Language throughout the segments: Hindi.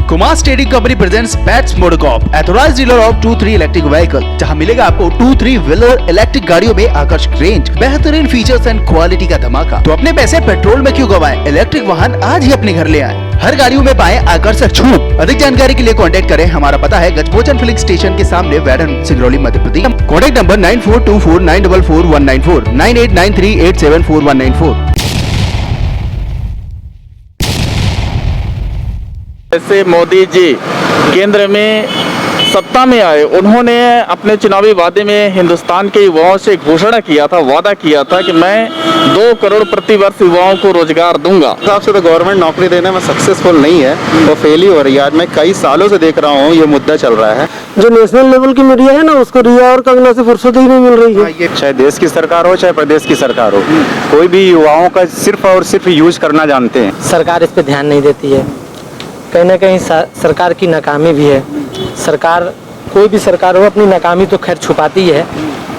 Kumar trading company presents bats MotoCorp, authorised dealer of 2-3 electric vehicle, जहां मिलेगा आपको 2-3 व्हीलर इलेक्ट्रिक गाड़ियों में आकर्षक रेंज, बेहतरीन फीचर्स एंड क्वालिटी का धमाका। तो अपने पैसे पेट्रोल में क्यों गवाएं? इलेक्ट्रिक वाहन आज ही अपने घर ले आए। हर गाड़ियों में पाएं आकर्षक छूट। अधिक जानकारी के लिए कांटेक्ट करें। हमारा पता है गजभोजन फिलिंग स्टेशन के सामने, वैडन, सिंगरौली, मध्य प्रदेश। Contact number 9424944194, 9893874194। जैसे मोदी जी केंद्र में सत्ता में आए, उन्होंने अपने चुनावी वादे में हिंदुस्तान के युवाओं से घोषणा किया था, वादा किया था कि मैं 2 करोड़ प्रति वर्ष युवाओं को रोजगार दूंगा। हिसाब से तो गवर्नमेंट नौकरी देने में सक्सेसफुल नहीं है, वो फेल ही हो रही है। आज मैं कई सालों से देख रहा हूँ ये मुद्दा चल रहा है। जो नेशनल लेवल की मीडिया है ना, उसको रिया और कंगना से फुर्सत ही नहीं मिल रही है। चाहे देश की सरकार हो चाहे प्रदेश की सरकार हो, कोई भी युवाओं का सिर्फ और सिर्फ यूज करना जानते हैं। सरकार इस पे ध्यान नहीं देती है। कहीं ना कहीं सरकार की नाकामी भी है। सरकार, कोई भी सरकार हो, अपनी नाकामी तो खैर छुपाती है,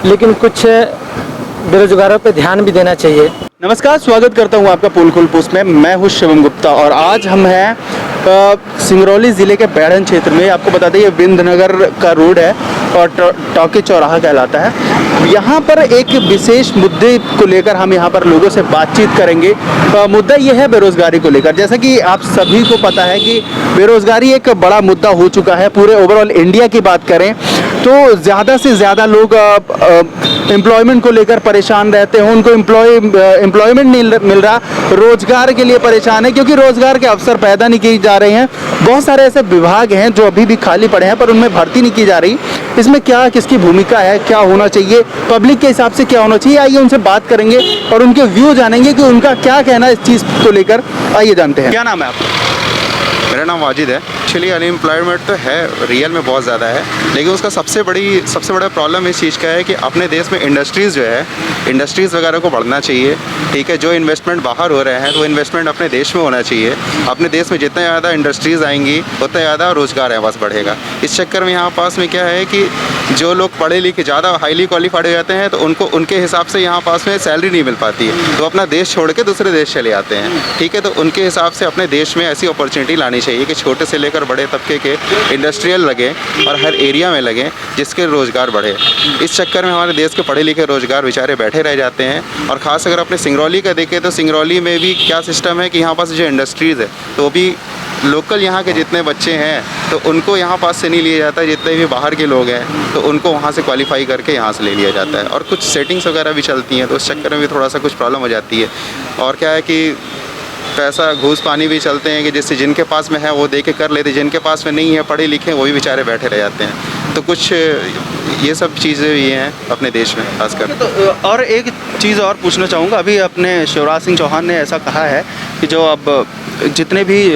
लेकिन कुछ बेरोजगारों पे ध्यान भी देना चाहिए। नमस्कार, स्वागत करता हूं आपका पोलखोल पोस्ट में। मैं हूं शिवम गुप्ता और आज हम हैं सिंगरौली ज़िले के बैढ़न क्षेत्र में। आपको बता दें ये विंध्यनगर का रोड है और टॉकी चौराहा कहलाता है। यहाँ पर एक विशेष मुद्दे को लेकर हम यहाँ पर लोगों से बातचीत करेंगे। मुद्दा ये है बेरोजगारी को लेकर। जैसा कि आप सभी को पता है कि बेरोजगारी एक बड़ा मुद्दा हो चुका है। पूरे ओवरऑल इंडिया की बात करें तो ज़्यादा से ज़्यादा लोग एम्प्लॉयमेंट को लेकर परेशान रहते हैं। उनको एम्प्लॉयमेंट नहीं मिल रहा, रोजगार के लिए परेशान है क्योंकि रोजगार के अवसर पैदा नहीं किए जा रहे हैं। बहुत सारे ऐसे विभाग हैं जो अभी भी खाली पड़े हैं पर उनमें भर्ती नहीं की जा रही। इसमें क्या, किसकी भूमिका है, क्या होना चाहिए, पब्लिक के हिसाब से क्या होना चाहिए, आइए उनसे बात करेंगे और उनके व्यू जानेंगे कि उनका क्या कहना है इस चीज़ को लेकर। आइए जानते हैं। क्या नाम है आपका? मेरा नाम वाजिद है। एक्चुअली अनएम्प्लॉयमेंट तो है, रियल में बहुत ज़्यादा है, लेकिन उसका सबसे बड़ा प्रॉब्लम इस चीज़ का है कि अपने देश में इंडस्ट्रीज़ जो है, इंडस्ट्रीज़ वगैरह को बढ़ना चाहिए। ठीक है, जो इन्वेस्टमेंट बाहर हो रहे हैं तो इन्वेस्टमेंट अपने देश में होना चाहिए। अपने देश में जितने ज़्यादा इंडस्ट्रीज़ आएंगी उतना ज़्यादा रोज़गार है बस बढ़ेगा। इस चक्कर में यहाँ पास में क्या है कि जो लोग पढ़े लिखे ज़्यादा हाईली क्वालिफाइड हो जाते हैं तो उनको उनके हिसाब से यहाँ पास में सैलरी नहीं मिल पाती है, तो अपना देश छोड़ के दूसरे देश चले आते हैं। ठीक है, तो उनके हिसाब से अपने देश में ऐसी अपॉर्चुनिटी लानी चाहिए कि छोटे से लेकर बड़े तबके के इंडस्ट्रियल लगे और हर एरिया में लगे जिसके रोज़गार बढ़े। इस चक्कर में हमारे देश के पढ़े लिखे रोज़गार बेचारे बैठे रह जाते हैं। और ख़ास अगर अपने सिंगरौली का देखें तो सिंगरौली में भी क्या सिस्टम है कि यहाँ पास जो इंडस्ट्रीज़ है तो वो भी लोकल यहाँ के जितने बच्चे हैं तो उनको यहाँ पास से नहीं लिया जाता है। जितने भी बाहर के लोग हैं तो उनको वहाँ से क्वालिफाई करके यहाँ से ले लिया जाता है और कुछ सेटिंग्स वगैरह भी चलती हैं, तो उस चक्कर में भी थोड़ा सा कुछ प्रॉब्लम हो जाती है। और क्या है कि पैसा घूस पानी भी चलते हैं कि जिससे जिनके पास में है वो दे के कर लेते, जिनके पास में नहीं है पढ़े लिखे वो भी बेचारे बैठे रह जाते हैं। तो कुछ ये सब चीज़ें भी हैं अपने देश में खासकर। तो और एक चीज़ और पूछना चाहूँगा, अभी अपने शिवराज सिंह चौहान ने ऐसा कहा है कि जो अब जितने भी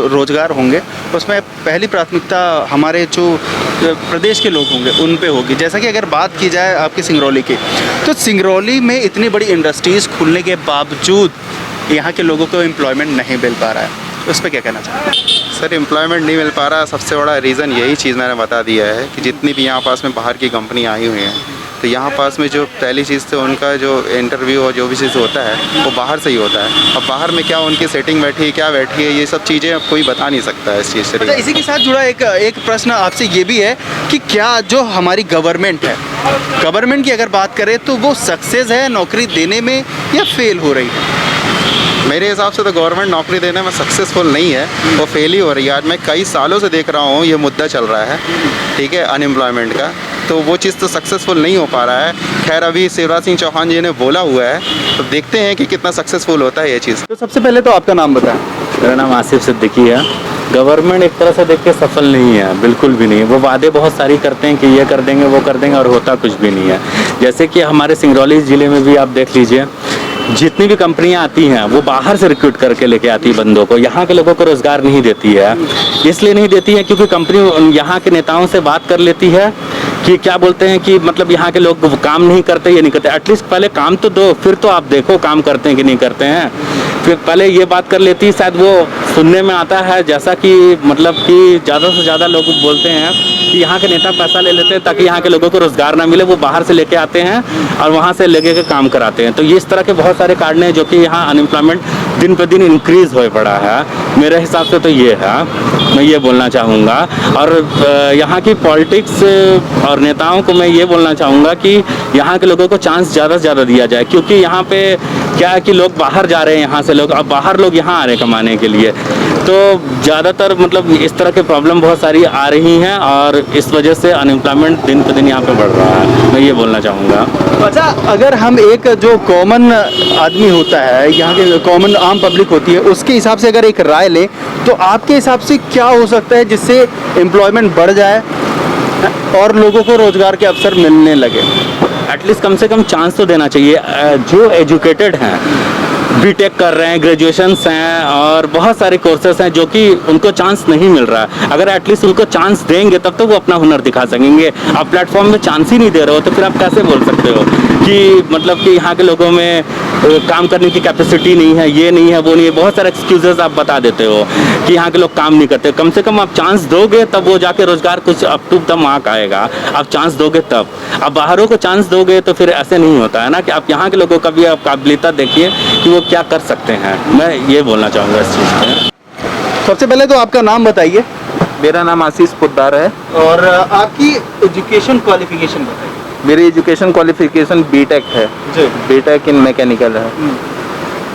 रोज़गार होंगे उसमें पहली प्राथमिकता हमारे जो प्रदेश के लोग होंगे उन पे होगी। जैसा कि अगर बात की जाए आपकी सिंगरौली की, तो सिंगरौली में इतनी बड़ी इंडस्ट्रीज़ खुलने के बावजूद यहाँ के लोगों को एम्प्लॉयमेंट नहीं मिल पा रहा है। उस पर क्या कहना चाहते हैं? सर, एम्प्लॉयमेंट नहीं मिल पा रहा, सबसे बड़ा रीज़न यही चीज़ मैंने बता दिया है कि जितनी भी यहाँ पास में बाहर की कंपनी आई हुई हैं तो यहाँ पास में जो पहली चीज़ तो उनका जो इंटरव्यू और जो भी चीज़ होता है वो बाहर से ही होता है। अब बाहर में क्या उनकी सेटिंग बैठी है, क्या बैठी है, ये सब चीज़ें अब कोई बता नहीं सकता है इस चीज़ से। अच्छा, इसी के साथ जुड़ा एक प्रश्न आपसे ये भी है कि क्या जो हमारी गवर्नमेंट है, गवर्नमेंट की अगर बात करें तो वो सक्सेस है नौकरी देने में या फेल हो रही है? मेरे हिसाब से तो गवर्नमेंट नौकरी देने में सक्सेसफुल नहीं है, वो फेल ही हो रही है। आज मैं कई सालों से देख रहा हूँ ये मुद्दा चल रहा है, ठीक है, अनएम्प्लॉयमेंट का, तो वो चीज़ तो सक्सेसफुल नहीं हो पा रहा है। खैर अभी शिवराज सिंह चौहान जी ने बोला हुआ है तो देखते हैं कि कितना सक्सेसफुल होता है ये चीज़। तो सबसे पहले तो आपका नाम बताएं। मेरा नाम आसिफ सिद्दीकी है। गवर्नमेंट एक तरह से देख के सफल नहीं है, बिल्कुल भी नहीं। वो वादे बहुत सारी करते हैं कि ये कर देंगे वो कर देंगे और होता कुछ भी नहीं है। जैसे कि हमारे सिंगरौली ज़िले में भी आप देख लीजिए, जितनी भी कंपनियां आती हैं वो बाहर से रिक्रूट करके लेके आती है बंदों को, यहाँ के लोगों को रोज़गार नहीं देती है। इसलिए नहीं देती है क्योंकि कंपनी यहाँ के नेताओं से बात कर लेती है कि क्या बोलते हैं कि मतलब यहाँ के लोग काम नहीं करते, ये नहीं करते। एटलीस्ट पहले काम तो दो, फिर तो आप देखो काम करते हैं कि नहीं करते हैं। फिर पहले ये बात कर लेती, शायद वो सुनने में आता है जैसा कि मतलब कि ज़्यादा से ज़्यादा लोग बोलते हैं कि यहाँ के नेता पैसा ले लेते हैं ताकि यहाँ के लोगों को रोज़गार ना मिले, वो बाहर से लेके आते हैं और वहाँ से लेके के काम कराते हैं। तो ये इस तरह के बहुत सारे कारण हैं जो कि यहाँ अनएम्प्लॉयमेंट दिन पर दिन इंक्रीज़ हो पड़ा है। मेरे हिसाब से तो ये है, मैं ये बोलना चाहूँगा। और यहाँ की पॉलिटिक्स और नेताओं को मैं ये बोलना चाहूँगा कि यहाँ के लोगों को चांस ज़्यादा से ज़्यादा दिया जाए, क्योंकि यहाँ पे क्या है कि लोग बाहर जा रहे हैं, यहाँ से लोग, अब बाहर लोग यहाँ आ रहे हैं कमाने के लिए। तो ज़्यादातर मतलब इस तरह के प्रॉब्लम बहुत सारी आ रही हैं और इस वजह से अनएम्प्लॉयमेंट दिन पर दिन यहाँ पे बढ़ रहा है, मैं ये बोलना चाहूँगा। अच्छा, अगर हम एक जो कॉमन आदमी होता है, यहाँ के कॉमन आम पब्लिक होती है, उसके हिसाब से अगर एक राय लें तो आपके हिसाब से क्या हो सकता है जिससे एम्प्लॉयमेंट बढ़ जाए और लोगों को रोज़गार के अवसर मिलने लगे? एटलीस्ट कम से कम चांस तो देना चाहिए। जो एजुकेटेड हैं, बीटेक कर रहे हैं, ग्रेजुएशंस हैं और बहुत सारे कोर्सेस हैं जो कि उनको चांस नहीं मिल रहा है। अगर एटलीस्ट उनको चांस देंगे तब तो वो अपना हुनर दिखा सकेंगे। आप प्लेटफॉर्म में चांस ही नहीं दे रहे हो तो फिर आप कैसे बोल सकते हो कि मतलब कि यहाँ के लोगों में काम करने की कैपेसिटी नहीं है, ये नहीं है, वो नहीं है। बहुत सारे एक्सक्यूजेस आप बता देते हो कि यहाँ के लोग काम नहीं करते। कम से कम आप चांस दोगे तब वो जाके रोजगार कुछ अप टू द मार्क आएगा। आप चांस दोगे तब, आप बाहरों को चांस दोगे तो फिर ऐसे नहीं होता है ना कि आप यहाँ के लोगों का भी आप काबिलियत देखिए कि वो क्या कर सकते हैं। मैं ये बोलना चाहूँगा इस चीज़ पे। सबसे पहले तो आपका नाम बताइए। मेरा नाम आशीष पोद्दार है और आपकी एजुकेशन क्वालिफिकेशन बताइए। मेरी एजुकेशन क्वालिफिकेशन बीटेक है, जी। बीटेक इन मैकेनिकल है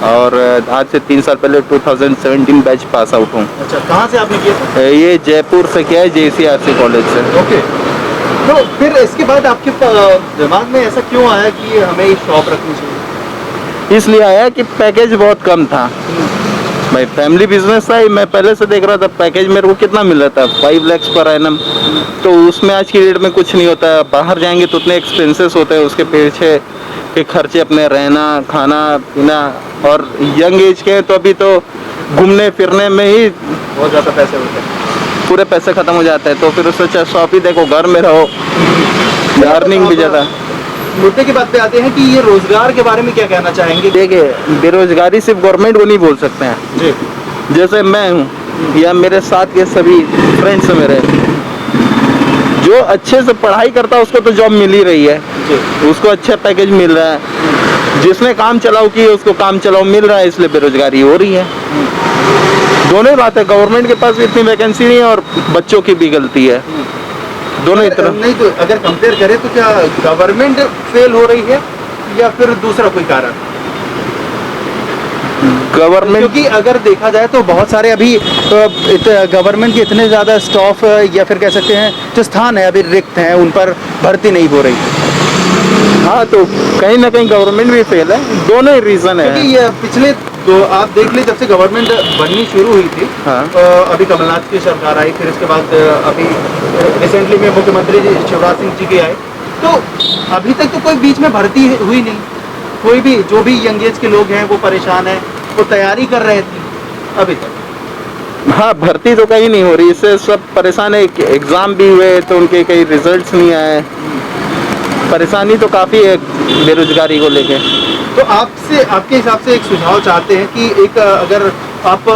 और आज से 3 साल पहले 2017 बैच पास आउट हूँ। अच्छा, कहाँ से आपने किया था? ये जयपुर से किया है, JCRC कॉलेज से। ओके, तो फिर इसके बाद आपके दिमाग में ऐसा क्यों आया कि हमें ये शॉप रखनी चाहिए? इसलिए आया कि पैकेज बहुत कम था भाई, फैमिली बिजनेस था। मैं पहले से देख रहा था पैकेज मेरे को कितना मिल रहा था, 5 लाख पर एनम। तो उसमें आज की डेट में कुछ नहीं होता है। बाहर जाएंगे तो उतने एक्सपेंसेस होते हैं, उसके पीछे के खर्चे अपने, रहना खाना पीना, और यंग एज के हैं तो अभी तो घूमने फिरने में ही बहुत ज़्यादा पैसे होते हैं, पूरे पैसे खत्म हो जाते हैं। तो फिर उससे अच्छा शॉप ही देखो, घर में रहो, अर्निंग भी ज़्यादा। मुद्दे की बात पे आते हैं कि ये रोजगार के बारे में क्या कहना चाहेंगे? देखिए, बेरोजगारी सिर्फ गवर्नमेंट को नहीं बोल सकते हैं। जी। जैसे मैं हूँ या मेरे साथ के सभी फ्रेंड्स मेरे, जो अच्छे से पढ़ाई करता है उसको तो जॉब मिल ही रही है, उसको अच्छा पैकेज मिल रहा है। जिसने काम चलाओ की उसको काम चलाओ मिल रहा है, इसलिए बेरोजगारी हो रही है। दोनों ही बात है, गवर्नमेंट के पास भी इतनी वैकेंसी नहीं है और बच्चों की भी गलती है, दोनों ही तरफ। नहीं तो अगर कंपेयर करें तो क्या गवर्नमेंट फेल हो रही है या फिर दूसरा कोई कारण? गवर्नमेंट, क्योंकि अगर देखा जाए तो बहुत सारे अभी गवर्नमेंट के इतने ज़्यादा स्टाफ या फिर कह सकते हैं जो स्थान है अभी रिक्त हैं, उन पर भर्ती नहीं हो रही। हाँ, तो कहीं ना कहीं गवर्नमेंट भी फेल है, दोनों ही रीज़न है। क्योंकि ये पिछले तो आप देख ले, जब से गवर्नमेंट बननी शुरू हुई थी, हाँ। अभी कमलनाथ की सरकार आई, फिर इसके बाद अभी रिसेंटली में मुख्यमंत्री शिवराज सिंह जी के आए, तो अभी तक तो कोई बीच में भर्ती हुई नहीं। कोई भी जो भी यंग एज के लोग हैं वो परेशान हैं, वो तैयारी कर रहे थे अभी तक। हाँ, भर्ती तो कहीं नहीं हो रही, इससे सब परेशान है। एग्ज़ाम भी हुए तो उनके कई रिजल्ट्स नहीं आए। परेशानी तो काफ़ी है बेरोजगारी को लेके। तो आपसे, आपके हिसाब से एक सुझाव चाहते हैं कि एक अगर आप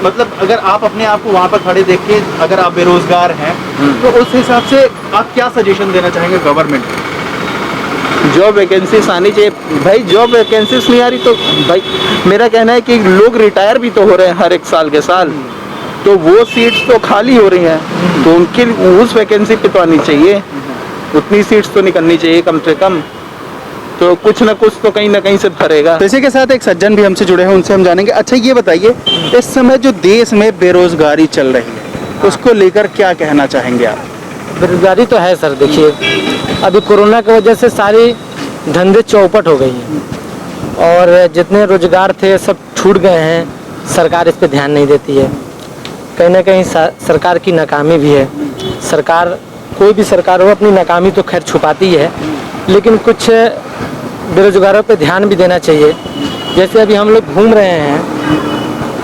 मतलब अगर आप अपने आप को वहाँ पर खड़े देखिए, अगर आप बेरोजगार हैं तो उस हिसाब से आप क्या सजेशन देना चाहेंगे गवर्नमेंट को? जॉब वैकेंसीज आनी चाहिए भाई। जॉब वैकेंसीज नहीं आ रही तो भाई मेरा कहना है कि लोग रिटायर भी तो हो रहे हैं हर एक साल के साल, तो वो सीट्स तो खाली हो रही हैं, तो उनकी उस वैकेंसी पे तो आनी चाहिए, उतनी सीट्स तो निकलनी चाहिए कम से कम। तो कुछ ना कुछ तो कहीं ना कहीं से भरेगा। तो इसी के साथ एक सज्जन भी हमसे जुड़े हैं, उनसे हम जानेंगे। अच्छा, ये बताइए, इस समय जो देश में बेरोजगारी चल रही है उसको लेकर क्या कहना चाहेंगे आप? बेरोजगारी तो है सर। देखिए, अभी कोरोना की वजह से सारी धंधे चौपट हो गई हैं और जितने रोजगार थे सब छूट गए हैं। सरकार इस पे ध्यान नहीं देती है, कहीं ना कहीं सरकार की नाकामी भी है। सरकार, कोई भी सरकार हो, अपनी नाकामी तो खैर छुपाती है, लेकिन कुछ बेरोजगारों पे ध्यान भी देना चाहिए। जैसे अभी हम लोग घूम रहे हैं,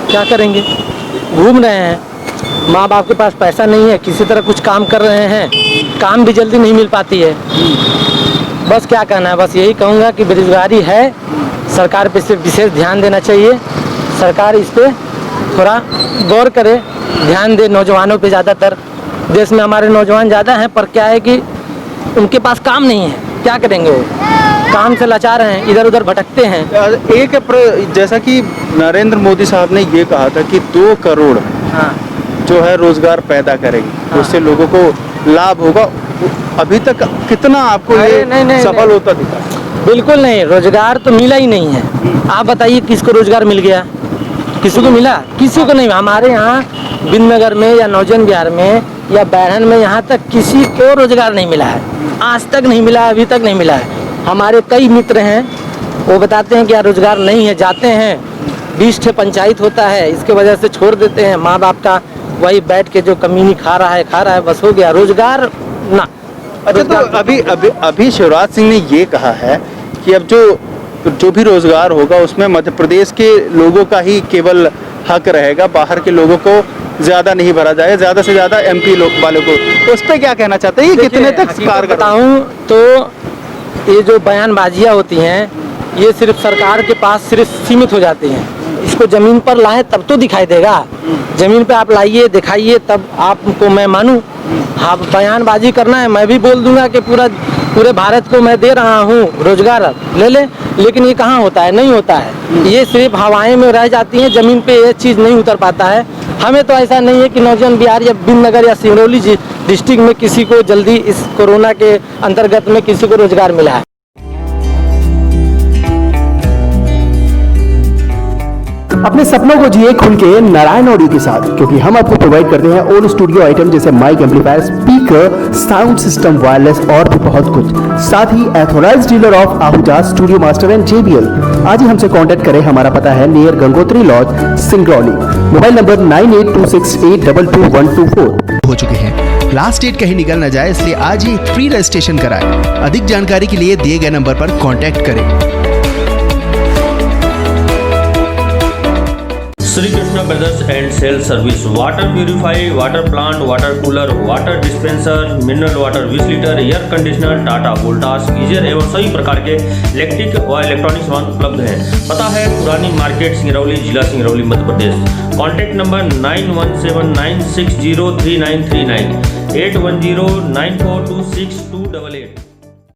क्या करेंगे? घूम रहे हैं, माँ बाप के पास पैसा नहीं है, किसी तरह कुछ काम कर रहे हैं, काम भी जल्दी नहीं मिल पाती है। बस क्या कहना है, बस यही कहूँगा कि बेरोजगारी है, सरकार पे सिर्फ विशेष ध्यान देना चाहिए। सरकार इस पे थोड़ा गौर करे, ध्यान दे नौजवानों पे। ज़्यादातर देश में हमारे नौजवान ज़्यादा हैं, पर क्या है कि उनके पास काम नहीं है, क्या करेंगे वो, काम से लाचार हैं, इधर उधर भटकते हैं। जैसा कि नरेंद्र मोदी साहब ने ये कहा था कि 2 करोड़ हाँ जो है रोजगार पैदा करेंगे, उससे लोगों को लाभ होगा। अभी तक कितना आपको अरे ये नहीं, सफल नहीं। होता दिखा? बिल्कुल नहीं, रोजगार तो मिला ही नहीं है। आप बताइए किसको रोजगार मिल गया, किसी को मिला? किसी को नहीं। हमारे यहाँ बिंदनगर में या नौजन बिहार में या बैरहन में यहाँ तक किसी को रोजगार नहीं मिला है, आज तक नहीं मिला, अभी तक नहीं मिला है। हमारे कई मित्र हैं, वो बताते हैं कि यार रोजगार नहीं है, जाते हैं 20 ठे पंचायत होता है, इसके वजह से छोड़ देते हैं। माँ बाप का वही बैठ के जो कमीनी खा रहा है, बस हो गया, रोजगार ना। अच्छा, तो अभी शिवराज सिंह ने ये कहा है कि अब जो भी रोजगार होगा उसमें मध्य प्रदेश के लोगों का ही केवल हक रहेगा, बाहर के लोगों को ज्यादा नहीं भरा जाएगा, ज्यादा से ज्यादा MP लोग वालों को। उस पर क्या कहना चाहते हैं, ये कितने तक कारगर? बताऊं तो ये जो बयानबाजियां होती हैं, ये सिर्फ सरकार के पास सिर्फ सीमित हो जाती हैं। इसको जमीन पर लाएं तब तो दिखाई देगा, जमीन पे आप लाइए, दिखाइए, तब आपको मैं मानूं। हाँ, बयानबाजी करना है, मैं भी बोल दूंगा कि पूरे भारत को मैं दे रहा हूँ रोजगार, ले ले, लेकिन ये कहाँ होता है? नहीं होता है, ये सिर्फ हवाएं में रह जाती हैं, जमीन पे ये चीज़ नहीं उतर पाता है। हमें तो ऐसा नहीं है कि नौजवान बिहार या बिंदनगर या सिंगरौली डिस्ट्रिक्ट में किसी को जल्दी इस कोरोना के अंतर्गत में किसी को रोजगार मिला है। अपने सपनों को जिए खुल के नारायण ऑडियो के साथ, क्योंकि हम आपको प्रोवाइड करते हैं ओन स्टूडियो आइटम जैसे mic, amplifier, speaker, sound system, wireless और भी बहुत कुछ। साथ ही authorised dealer of Ahuja studio master and JBL। आज ही हमसे कांटेक्ट करें, हमारा पता है near Gangotri lodge, Singrauli. Mobile number 9826821124 हो चुके हैं। लास्ट डेट कहीं निकल न जाए, इसलिए आज ही फ्री रजिस्ट्रेशन कराएं। अधिक जानकारी के लिए दिए गए नंबर पर कांटेक्ट करें। Shri Krishna brothers and sale service, water purify, water plant, water cooler, water dispenser, mineral water 20 litre, air conditioner, Tata Voltas, geyser एवं सभी प्रकार के इलेक्ट्रिक व इलेक्ट्रॉनिक सामान उपलब्ध हैं। पता है पुरानी मार्केट, सिंगरौली, जिला सिंगरौली, मध्य प्रदेश। Contact number 9179603939, 8109426288।